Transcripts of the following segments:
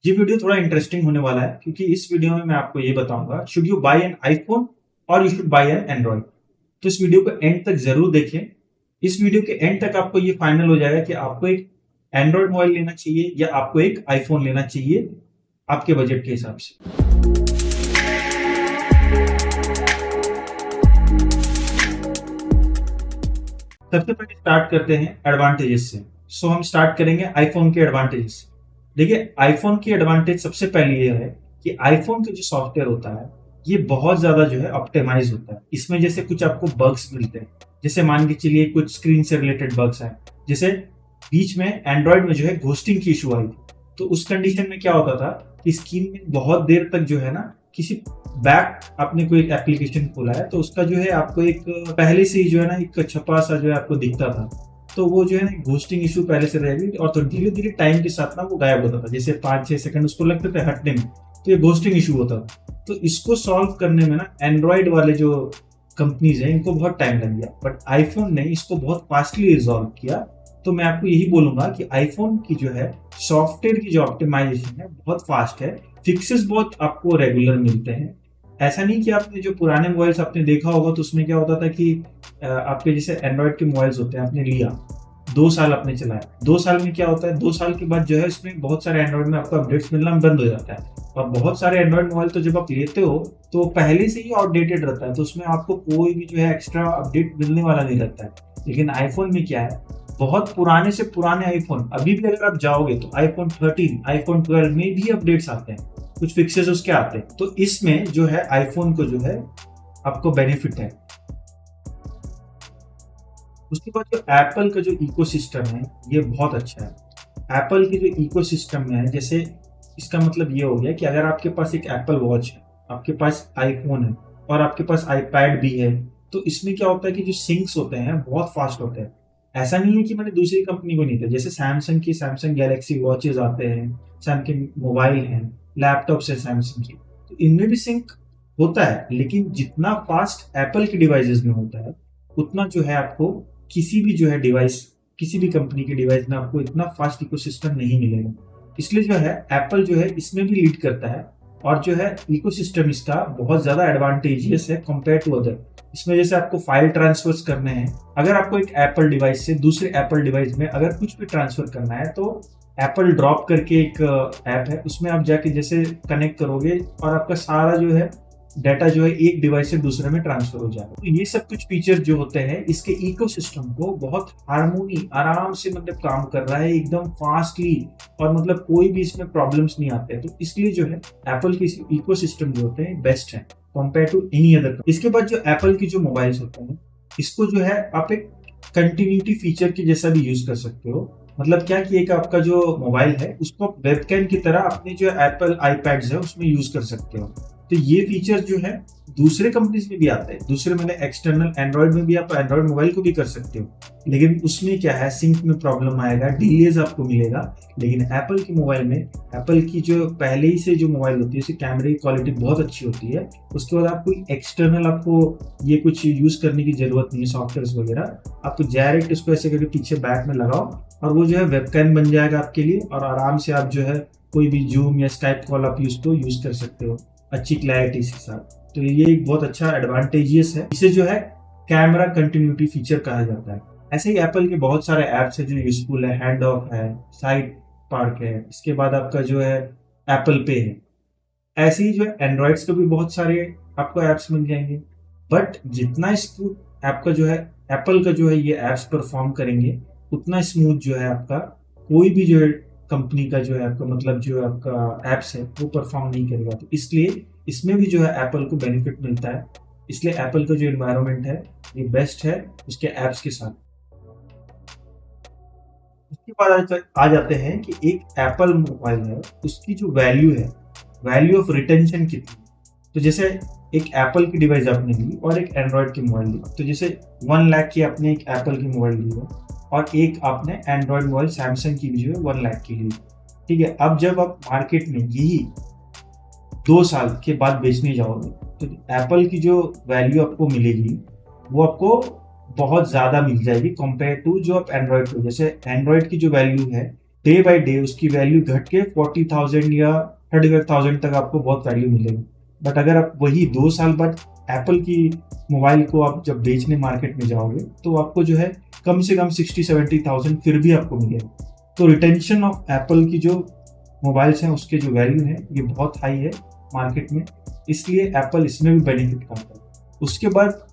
ये वीडियो थोड़ा इंटरेस्टिंग होने वाला है क्योंकि इस वीडियो में मैं आपको ये बताऊंगा should you buy an iPhone और you should buy an Android. तो इस वीडियो को एंड तक जरूर देखें। इस वीडियो के एंड तक आपको ये फाइनल हो जाएगा कि आपको एक एंड्रॉइड मोबाइल लेना चाहिए या आपको एक आईफोन लेना चाहिए आपके बजट के हिसाब से। सबसे पहले स्टार्ट करते हैं एडवांटेजेस से। सो हम स्टार्ट करेंगे आईफोन के एडवांटेजेस से। देखिए, आईफोन की एडवांटेज सबसे पहले ये है कि आईफोन का जो सॉफ्टवेयर होता है ये बहुत ज्यादा जो है ऑप्टिमाइज होता है। इसमें जैसे कुछ आपको बग्स मिलते हैं, जैसे मान के चलिए कुछ स्क्रीन से रिलेटेड बग्स हैं। जैसे बीच में एंड्रॉइड में जो है घोस्टिंग की इशू आई थी, तो उस कंडीशन में क्या होता था कि स्क्रीन में बहुत देर तक जो है ना किसी बैक आपने कोई एक एप्लीकेशन खोला है तो उसका जो है आपको एक पहले से ही जो है ना एक छपा सा जो है आपको दिखता था, तो वो जो है ना घोस्टिंग इशू पहले से रहेगी और तो धीरे धीरे टाइम के साथ ना वो गायब होता था। जैसे 5-6 सेकंड उसको लगते थे हटने में, तो ये घोस्टिंग इशू होता था। तो इसको सॉल्व करने में ना एंड्रॉइड वाले जो कंपनीज हैं इनको बहुत टाइम लग गया, बट आईफोन ने इसको बहुत फास्टली रिजॉल्व किया। तो मैं आपको यही बोलूंगा कि आईफोन की जो है सॉफ्टवेयर की जो ऑप्टिमाइजेशन है बहुत फास्ट है। फिक्सेस बहुत आपको रेगुलर मिलते हैं। ऐसा नहीं कि आपने जो पुराने मोबाइल्स आपने देखा होगा तो उसमें क्या होता था कि आपके जैसे एंड्रॉइड के मोबाइल्स होते हैं, आपने लिया 2 साल आपने चलाया, 2 साल में क्या होता है 2 साल के बाद जो है इसमें बहुत सारे एंड्रॉइड में आपको अपडेट्स मिलना बंद हो जाता है। और बहुत सारे एंड्रॉइड मोबाइल तो जब आप लेते हो तो पहले से ही आउटडेटेड रहता है, तो उसमें आपको कोई भी जो है एक्स्ट्रा अपडेट मिलने वाला नहीं रहता है। लेकिन आईफोन में क्या है, बहुत पुराने से पुराने आईफोन अभी भी अगर आप जाओगे तो आईफोन 13, आईफोन 12 में भी अपडेट्स आते हैं, कुछ फिक्सेस उसके आते हैं। तो इसमें जो है आईफोन को जो है आपको बेनिफिट है। उसके बाद जो एप्पल का जो इकोसिस्टम है ये बहुत अच्छा है। एप्पल के जो इकोसिस्टम में है, जैसे इसका मतलब ये हो गया कि अगर आपके पास एक एप्पल वॉच है, आपके पास आईफोन है और आपके पास आईपैड भी है, तो इसमें क्या होता है कि जो सिंक्स होते हैं बहुत फास्ट होते हैं। ऐसा नहीं है कि मैंने दूसरी कंपनी को नहीं था, जैसे सैमसंग गैलेक्सी वॉचेज आते हैं, सैमसंग मोबाइल हैं, लैपटॉप है सैमसंग की, तो इनमें भी सिंक होता है। लेकिन जितना फास्ट एप्पल के डिवाइसेस में होता है उतना जो है आपको किसी भी जो है डिवाइस, किसी भी कंपनी के डिवाइस में आपको इतना फास्ट इकोसिस्टम नहीं मिलेगा। इसलिए जो है एप्पल जो है इसमें भी लीड करता है और जो है इकोसिस्टम इसका बहुत ज्यादा एडवांटेजियस है कंपेयर टू अदर। इसमें जैसे आपको फाइल ट्रांसफर्स करने हैं, अगर आपको एक एप्पल डिवाइस से दूसरे एप्पल डिवाइस में अगर कुछ भी ट्रांसफर करना है तो एप्पल ड्रॉप करके एक ऐप है, उसमें आप जाके जैसे कनेक्ट करोगे और आपका सारा जो है डाटा जो है एक डिवाइस से दूसरे में ट्रांसफर हो जाएगा। तो ये सब कुछ फीचर जो होते हैं इसके इकोसिस्टम को बहुत हार्मोनी आराम से मतलब काम कर रहा है एकदम फास्टली, और मतलब कोई भी इसमें प्रॉब्लम्स नहीं आते हैं। तो इसलिए जो है एप्पल के इकोसिस्टम जो होते हैं बेस्ट है कंपेयर टू एनी अदर। इसके बाद जो एप्पल की जो मोबाइल्स होते हैं इसको जो है आप एक कंटिन्यूटी फीचर के जैसा भी यूज कर सकते हो। मतलब क्या कि एक आपका जो मोबाइल है उसको आप वेबकैम की तरह अपने जो एप्पल आईपैड्स है उसमें यूज कर सकते हो। तो ये फीचर जो है दूसरे कंपनीज में भी आते हैं, दूसरे मतलब एक्सटर्नल एंड्रॉइड में भी आप एंड्रॉइड मोबाइल को भी कर सकते हो, लेकिन उसमें क्या है सिंक में प्रॉब्लम आएगा, डिलेज आपको मिलेगा। लेकिन एप्पल के मोबाइल में, एप्पल की जो पहले ही से जो मोबाइल होती है उसकी कैमरे की क्वालिटी बहुत अच्छी होती है। उसके बाद आपको एक्सटर्नल आपको ये कुछ यूज करने की जरूरत नहीं है, सॉफ्टवेयर वगैरह, आपको डायरेक्ट उसको ऐसे करके पीछे बैक में लगाओ और वो जो है वेबकैम बन जाएगा आपके लिए, और आराम से आप जो है कोई भी जूम या स्काइप कॉल आप यूज कर सकते हो अच्छी क्लैरिटी के साथ। तो ये एक बहुत अच्छा एडवांटेजियस है, इसे जो है कैमरा कंटिन्यूटी फीचर कहा जाता है। ऐसे ही एप्पल के बहुत सारे एप्स है जो यूजफुल है, हैंड ऑफ है, साइड पार्क है, इसके बाद आपका जो है एप्पल पे है। ऐसे ही जो है एंड्रॉइड्स के भी बहुत सारे आपको एप्स मिल जाएंगे, बट जितना स्मूथ आपका जो है एप्पल का जो है ये एप्स परफॉर्म करेंगे उतना स्मूथ जो है आपका कोई भी जो है कंपनी का जो है आपका मतलब जो आपका एप्स है वो परफॉर्म नहीं करेगा। तो इसलिए इसमें भी जो है एप्पल को बेनिफिट मिलता है। इसलिए एप्पल का जो एनवायरनमेंट है ये बेस्ट है उसके एप्स के साथ। उसके बाद आ जाते हैं कि एक एप्पल मोबाइल है उसकी जो वैल्यू है, वैल्यू ऑफ रिटेंशन कितनी। तो जैसे एक एप्पल की डिवाइस आपने ली और एक एंड्रॉइड की मोबाइल ली, तो जैसे 1 लाख की आपने एक एप्पल की मोबाइल ली है और एक आपने एंड्रॉइड मोबाइल सैमसंग की भी जो है 1 लाख की ली, ठीक है। अब जब आप मार्केट में यही 2 साल के बाद बेचने जाओगे तो एप्पल की जो वैल्यू आपको मिलेगी वो आपको बहुत ज्यादा मिल जाएगी कंपेयर टू जो आप एंड्रॉइड को। जैसे एंड्रॉइड की जो वैल्यू है डे बाय डे उसकी वैल्यू घट के 40,000 या 35,000 तक आपको बहुत वैल्यू मिलेगी। बट अगर आप वही 2 साल बाद एप्पल की मोबाइल को आप जब बेचने मार्केट में जाओगे तो आपको जो है कम से कम 60-70,000 फिर भी आपको मिलेगा। तो रिटेंशन ऑफ एप्पल की जो मोबाइल्स हैं उसके जो वैल्यू है ये बहुत हाई है मार्केट में, इसलिए एप्पल इसमें भी बेनिफिट करता है। उसके बाद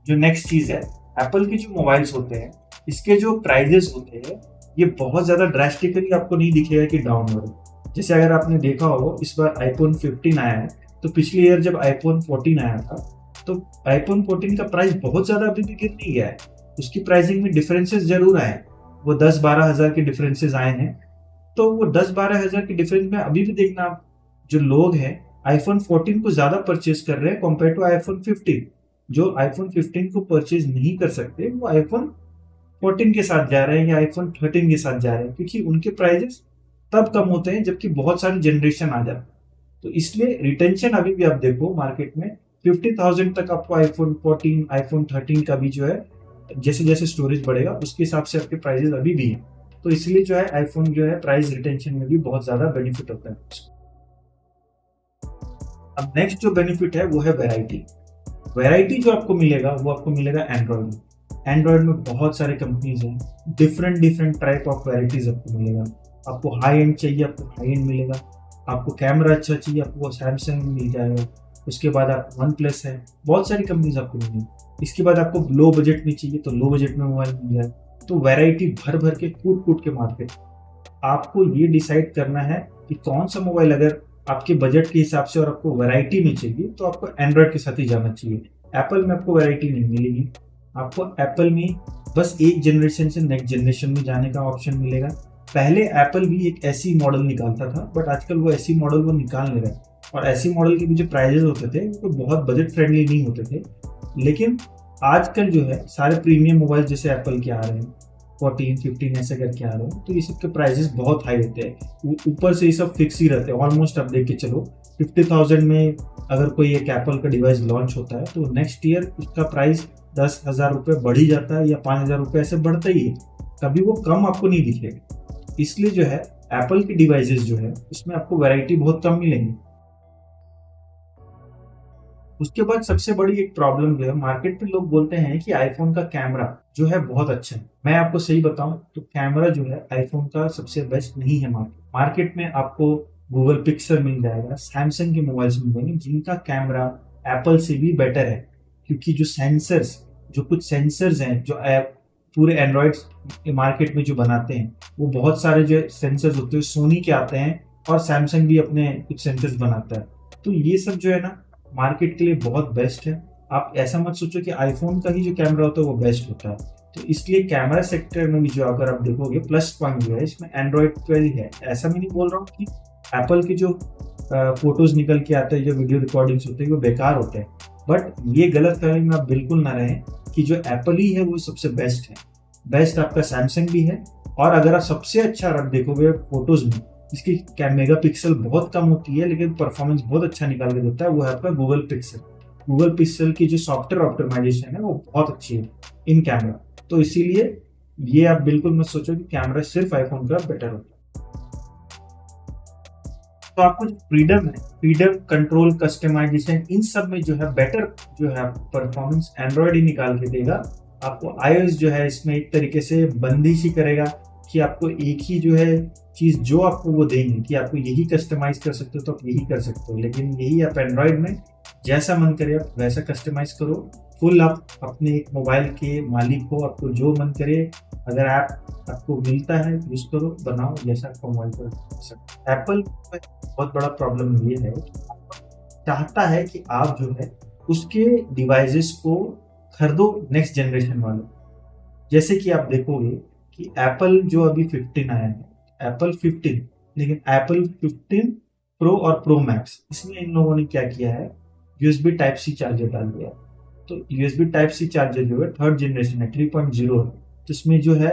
जो नेक्स्ट चीज है, एप्पल के जो मोबाइल्स होते हैं इसके जो प्राइजेस होते हैं ये बहुत ज्यादा ड्रास्टिकली आपको नहीं दिखेगा कि डाउन हो रहा। जैसे अगर आपने देखा हो इस बार आईफोन 15 आया है, तो पिछले ईयर जब आईफोन 14 आया था तो आईफोन 14 का प्राइस बहुत ज्यादा अभी भी गिर नहीं गया है। उसकी प्राइसिंग में डिफरेंसेस जरूर आए, वो 10-12 हजार के डिफरेंसेस आए हैं। तो वो 10-12 हजार के डिफरेंस में अभी भी देखना आप, जो लोग हैं आईफोन 14 को ज्यादा परचेज कर रहे हैं कंपेयर टू आईफोन 15। जो आईफोन 15 को परचेज नहीं कर सकते वो आईफोन 14 के साथ जा रहे हैं या आईफोन 13 के साथ जा रहे हैं, क्योंकि उनके प्राइजेस तब कम होते हैं जबकि बहुत सारी जनरेशन आ जाती है। तो इसलिए रिटेंशन अभी भी आप देखो मार्केट में 50,000 तक आपको आईफोन 14, आईफोन 13 का भी जो है जैसे जैसे स्टोरेज बढ़ेगा उसके हिसाब से आपके प्राइजेस अभी भी है। तो इसलिए जो है आईफोन जो है प्राइस रिटेंशन में भी बहुत ज्यादा बेनिफिट होता है। अब नेक्स्ट जो बेनिफिट है वो है वैरायटी। वैरायटी जो आपको मिलेगा वो आपको मिलेगा एंड्रॉइड में। एंड्रॉइड में बहुत सारे कंपनीज हैं, different different type of varieties आपको मिलेगा। आपको हाई एंड चाहिए आपको हाई एंड मिलेगा, आपको कैमरा अच्छा चाहिए आपको सैमसंग मिल जाएगा। उसके बाद आपको वन प्लस है, बहुत सारी कंपनीज आपको मिलेंगी। इसके बाद आपको लो बजट में चाहिए तो लो बजट में मोबाइल मिल जाए। तो वैरायटी भर भर के कूट कूट के मार्केट। आपको ये डिसाइड करना है कि कौन सा मोबाइल अगर आपके बजट के हिसाब से और आपको वैरायटी में चाहिए तो आपको एंड्रॉइड के साथ ही जाना चाहिए। एप्पल में आपको वैरायटी नहीं मिलेगी। आपको एप्पल में बस एक जनरेशन से नेक्स्ट जनरेशन में जाने का ऑप्शन मिलेगा। पहले एप्पल भी एक ऐसी मॉडल निकालता था, बट आजकल वो ऐसी मॉडल वो निकाल नहीं रहा। और ऐसी मॉडल के भी जो प्राइजेस होते थे वो बहुत बजट फ्रेंडली नहीं होते थे। लेकिन आजकल जो है सारे प्रीमियम मोबाइल जैसे एप्पल के आ रहे हैं 14, 15 ऐसे करके आ रहे हैं, तो ये सब के प्राइजेस बहुत हाई होते हैं। ऊपर से ये सब फिक्स ही रहते हैं। ऑलमोस्ट आप देख के चलो 50,000 में अगर कोई एक एप्पल का डिवाइस लॉन्च होता है तो नेक्स्ट ईयर उसका प्राइस 10,000 रुपये बढ़ ही जाता है या 5,000 रुपये ऐसे बढ़ता ही है, कभी वो कम आपको नहीं दिखेगा। इसलिए जो है एप्पल की डिवाइसेस जो है उसमें आपको वैरायटी बहुत कम मिलेंगी। उसके बाद सबसे बड़ी एक प्रॉब्लम जो है मार्केट में लोग बोलते हैं कि आईफोन का कैमरा जो है बहुत अच्छा है। मैं आपको सही बताऊं तो कैमरा जो है आईफोन का सबसे बेस्ट नहीं है। मार्केट में आपको गूगल पिक्सल मिल जाएगा, सैमसंग के मोबाइल्स मिल जाएंगे जिनका कैमरा एप्पल से भी बेटर है। क्योंकि जो कुछ सेंसर्स हैं जो पूरे एंड्रॉइड मार्केट में जो बनाते हैं वो बहुत सारे जो सेंसर्स होते हैं सोनी के आते हैं और सैमसंग भी अपने कुछ सेंसर्स बनाता है। तो ये सब जो है ना मार्केट के लिए बहुत बेस्ट है। आप ऐसा मत सोचो कि आईफोन का ही जो कैमरा होता है वो बेस्ट होता है। तो इसलिए कैमरा सेक्टर में भी जो अगर आप देखोगे प्लस पॉइंट जो है इसमें एंड्रॉइड का ही है। ऐसा मैं नहीं बोल रहा हूँ कि एप्पल के जो फोटोज निकल के आते हैं जो वीडियो रिकॉर्डिंग्स होते हैं वो बेकार होते हैं, बट ये गलत फहमी में आप बिल्कुल ना रहें कि जो एप्पल ही है वो सबसे बेस्ट है। बेस्ट आपका सैमसंग भी है। और अगर आप सबसे अच्छा आप देखोगे फोटोज में इसकी मेगा पिक्सल बहुत कम होती है लेकिन परफॉर्मेंस बहुत अच्छा निकाल के देता है, वो है आपका गूगल पिक्सल। गूगल पिक्सल की जो सॉफ्टवेयर ऑप्टिमाइजेशन है वो बहुत अच्छी है इन कैमरा। तो इसीलिए ये आप बिल्कुल मत सोचो कि कैमरा सिर्फ आईफोन का बेटर होता है। तो आपको जो फ्रीडम कंट्रोल कस्टमाइजेशन इन सब में जो है बेटर जो है परफॉर्मेंस एंड्रॉइड ही निकाल के देगा। आपको iOS जो है इसमें एक तरीके से बंदिश ही करेगा कि आपको एक ही जो है चीज जो आपको वो देंगे कि आपको यही कस्टमाइज कर सकते हो तो आप यही कर सकते हो। लेकिन यही आप एंड्रॉइड में जैसा मन करे आप वैसा कस्टमाइज करो। फुल आप अपने एक मोबाइल के मालिक हो, आपको जो मन करे अगर आपको मिलता है यूज करो, बनाओ जैसा आपको मोबाइल पर। एप्पल में बहुत बड़ा प्रॉब्लम ये है चाहता है कि आप जो है उसके डिवाइसेस को खरीदो नेक्स्ट जनरेशन वाले। जैसे कि आप देखोगे कि एप्पल जो अभी 15 आया है एप्पल 15, लेकिन एप्पल 15 प्रो और प्रो मैक्स इसमें इन लोगों ने क्या किया है यूएसबी टाइप सी चार्जर डाल दिया। तो यूएसबी टाइप सी चार्जर जो है 3rd जनरेशन है 3.0 है। तो इसमें जो है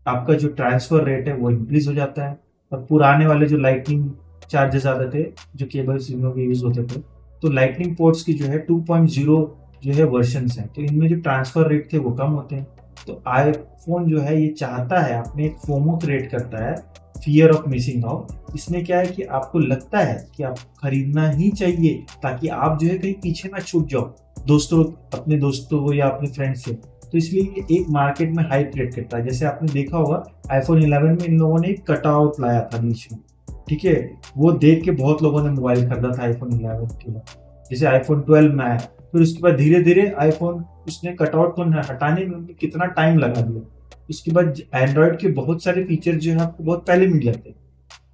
आपका जो ट्रांसफर रेट है वो इंक्रीज हो जाता है। और पुराने वाले जो लाइटनिंग चार्जर्स आते थे जो केबल्स इन लोगों के यूज होते थे तो लाइटनिंग पोर्ट्स की जो है 2.0 जो है वर्जन्स हैं, तो इनमें जो ट्रांसफर रेट थे वो कम होते हैं। तो आईफोन जो है ये चाहता है अपने एक फोमो क्रिएट करता है फियर ऑफ मिसिंग आउट। इसमें क्या है कि आपको लगता है कि आप खरीदना ही चाहिए ताकि आप जो है कहीं पीछे ना छूट जाओ दोस्तों, अपने दोस्तों को या अपने फ्रेंड से। तो इसलिए ये एक मार्केट में हाइप क्रिएट करता है। जैसे आपने देखा होगा आईफोन 11 में इन लोगों ने एक कट आउट लाया था बीच में, ठीक है। वो देख के बहुत लोगों ने मोबाइल खरीदा था आईफोन 11 के बाद। जैसे आईफोन 12 में आया, फिर उसके बाद धीरे धीरे आईफोन उसने कटआउट को हटाने में कितना टाइम लगा दिया। उसके बाद एंड्रॉयड के बहुत सारे फीचर जो है आपको बहुत पहले मिल जाते हैं,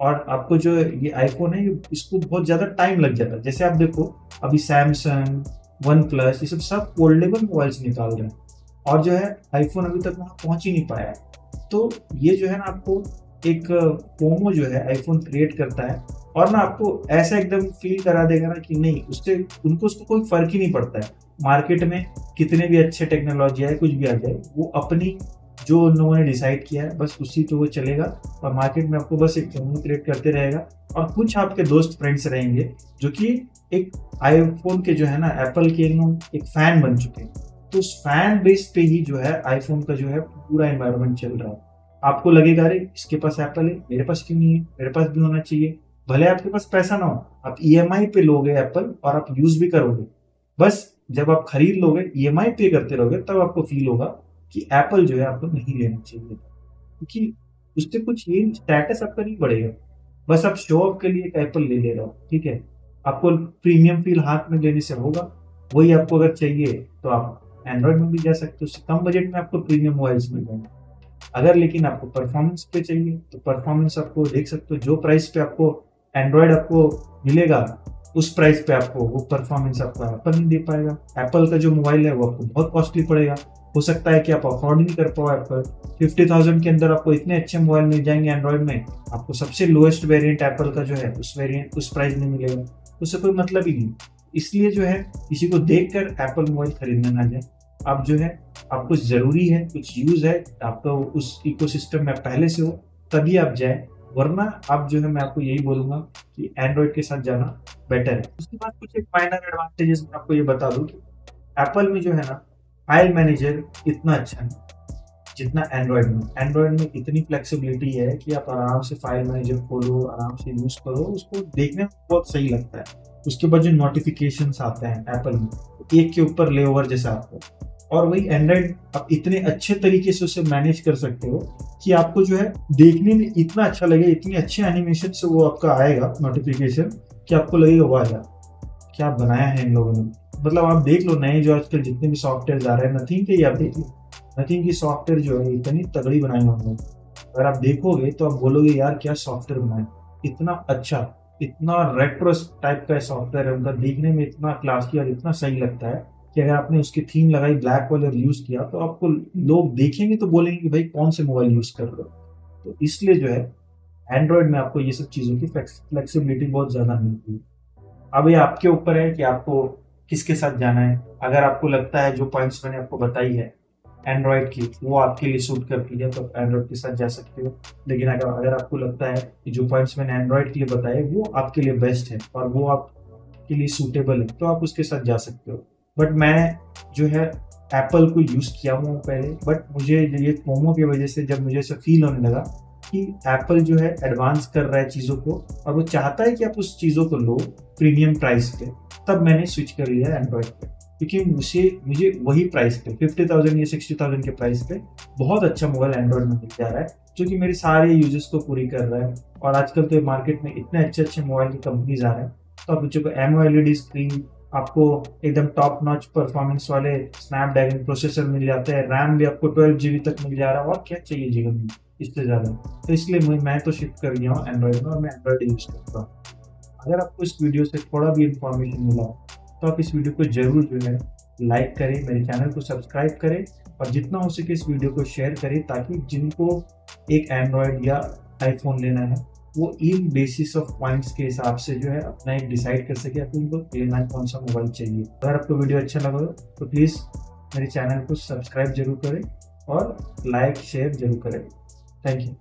और आपको जो ये आईफोन है इसको बहुत ज्यादा टाइम लग जाता है। जैसे आप देखो अभी सैमसंग, वन प्लस, ये सब फोल्डेबल मोबाइल्स निकाल रहे हैं, और जो है आईफोन अभी तक वहां पहुंच ही नहीं पाया है। तो ये जो है ना आपको एक फोमो जो है आईफोन क्रिएट करता है, और ना आपको ऐसा एकदम फील करा देगा ना कि नहीं, उससे उनको उसको कोई फर्क ही नहीं पड़ता है। मार्केट में कितने भी अच्छे टेक्नोलॉजी आए, कुछ भी आ जाए, वो अपनी जो उन लोगों ने डिसाइड किया है बस उसी पे वो चलेगा, और मार्केट में आपको बस एक फोमो क्रिएट करते रहेगा। और कुछ आपके दोस्त फ्रेंड्स रहेंगे जो कि एक आईफोन के जो है ना एप्पल के एक फैन बन चुके हैं। तो उस फैन बेस पे ही जो है आईफोन का जो है पूरा एनवायरनमेंट चल रहा है। आपको लगेगा अरे इसके पास एप्पल है, मेरे पास क्यों नहीं है, मेरे पास भी होना चाहिए। भले आपके पास पैसा ना हो, आप ईएमआई पे लोगे एप्पल और आप यूज भी करोगे। बस जब आप खरीद लोगे, ईएमआई पे करते रहोगे, तब आपको फील होगा कि एप्पल जो है आपको नहीं लेना चाहिए, क्योंकि उससे कुछ ये स्टेटस आपका नहीं बढ़ेगा। बस आप शो ऑफ के लिए एक एप्पल ले ले रहे हो, ठीक है। आपको प्रीमियम फील हाथ में लेने से होगा। वही आपको अगर चाहिए तो आप एंड्रॉइड में भी जा सकते हो, उससे कम बजट में आपको प्रीमियम मोबाइल्स मिल जाएंगे। अगर लेकिन आपको परफॉर्मेंस पे चाहिए तो परफॉर्मेंस आपको देख सकते हो, जो प्राइस पे आपको एंड्रॉयड आपको मिलेगा उस प्राइस पे आपको वो परफॉर्मेंस आपको एप्पल नहीं दे पाएगा। एप्पल का जो मोबाइल है वो आपको बहुत कॉस्टली पड़ेगा। हो सकता है कि आप अफोर्ड नहीं कर पाओ एप्पल। 50,000 के अंदर आपको इतने अच्छे मोबाइल मिल जाएंगे एंड्रॉइड में, आपको सबसे लोएस्ट वेरिएंट एप्पल का जो है उस वेरिएंट उस प्राइस में मिलेगा। उससे कोई मतलब ही नहीं। इसलिए जो है किसी को देखकर एप्पल मोबाइल खरीदना ना जाए। आप जो है आपको जरूरी है, कुछ यूज है, आपका उस इकोसिस्टम में पहले से हो तभी आप जाए, वरना आप जो है मैं आपको यही बोलूंगा कि एंड्रॉइड के साथ जाना बेटर है। उसके बाद कुछ एक माइनर एडवांटेजेस मैं आपको ये बता दूं कि एप्पल में जो है ना फाइल मैनेजर इतना अच्छा नहीं जितना एंड्रॉइड में। एंड्रॉइड में इतनी फ्लेक्सिबिलिटी है कि आप आराम से फाइल मैनेजर खोलो, आराम से यूज करो, उसको देखने में बहुत सही लगता है। उसके बाद जो नोटिफिकेशंस आते हैं एप्पल में, एक के ऊपर लेओवर जैसा आता है, और वही एंड्रॉइड आप इतने अच्छे तरीके से उसे मैनेज कर सकते हो कि आपको जो है देखने में इतना अच्छा लगे, इतनी अच्छे एनिमेशन से वो आपका आएगा नोटिफिकेशन कि आपको लगेगा वाह यार क्या बनाया है इन लोगों ने। मतलब आप देख लो नए जो आजकल जितने भी सॉफ्टवेयर आ रहे हैं, नथिंग के ही आप देख लो, नथिंग की सॉफ्टवेयर जो है इतनी तगड़ी बनाई उन्होंने। अगर आप देखोगे तो आप बोलोगे यार क्या सॉफ्टवेयर बनाए, इतना अच्छा, इतना रेट्रो टाइप का सॉफ्टवेयर है उनका, देखने में इतना क्लासी और इतना सही लगता है कि अगर आपने उसकी थीम लगाई ब्लैक कलर यूज किया तो आपको लोग देखेंगे तो बोलेंगे कि भाई कौन से मोबाइल यूज कर रहे हो। तो इसलिए जो है एंड्रॉइड में आपको ये सब चीजों की फ्लेक्सिबिलिटी बहुत ज्यादा मिलती है। अब ये आपके ऊपर है कि आपको किसके साथ जाना है। अगर आपको लगता है जो पॉइंट्स मैंने आपको बताई है एंड्रॉइड की वो आपके लिए सूट करती है तो एंड्रॉइड के साथ जा सकते हो। लेकिन अगर आपको लगता है कि जो पॉइंट्स मैंने एंड्रॉइड के लिए बताए वो आपके लिए बेस्ट है और वो आपके लिए सूटेबल है तो आप उसके साथ जा सकते हो। बट मैं जो है एप्पल को यूज किया हूँ पहले, बट मुझे ये फोमो की वजह से जब मुझे ऐसा फील होने लगा कि एप्पल जो है एडवांस कर रहा है चीज़ों को और वो चाहता है कि आप उस चीज़ों को लो प्रीमियम प्राइस पे, तब मैंने स्विच कर लिया एंड्रॉइड पे। क्योंकि मुझे वही प्राइस पे 50,000 या 60,000 के प्राइस पे बहुत अच्छा मोबाइल एंड्रॉइड में मिल जा रहा है जो कि मेरे सारे यूजर्स को पूरी कर रहा है। और आजकल तो मार्केट में इतने अच्छे अच्छे मोबाइल की कंपनीज आ रहे हैं तो आप बच्चों को एमओएलईडी स्क्रीन, आपको एकदम टॉप नॉच परफॉर्मेंस वाले स्नैपड्रैगन प्रोसेसर मिल जाते हैं, रैम भी आपको 12 GB तक मिल जा रहा है, और क्या चाहिए जीवन में इससे ज़्यादा। तो इसलिए मैं तो शिफ्ट कर गया हूँ एंड्रॉइड में और मैं एंड्रॉइड यूज़ करता हूँ। अगर आपको इस वीडियो से थोड़ा भी इंफॉर्मेशन मिला तो आप इस वीडियो को जरूर जो है लाइक करें, मेरे चैनल को सब्सक्राइब करें और जितना हो सके इस वीडियो को शेयर करें ताकि जिनको एक एंड्रॉइड या आईफोन लेना है वो इन बेसिस ऑफ पॉइंट्स के हिसाब से जो है अपना एक डिसाइड कर सके आपको उनको लेना है कौन सा मोबाइल चाहिए। अगर आपको वीडियो अच्छा लगा तो प्लीज़ मेरे चैनल को सब्सक्राइब जरूर करें और लाइक शेयर जरूर करें। Thank you.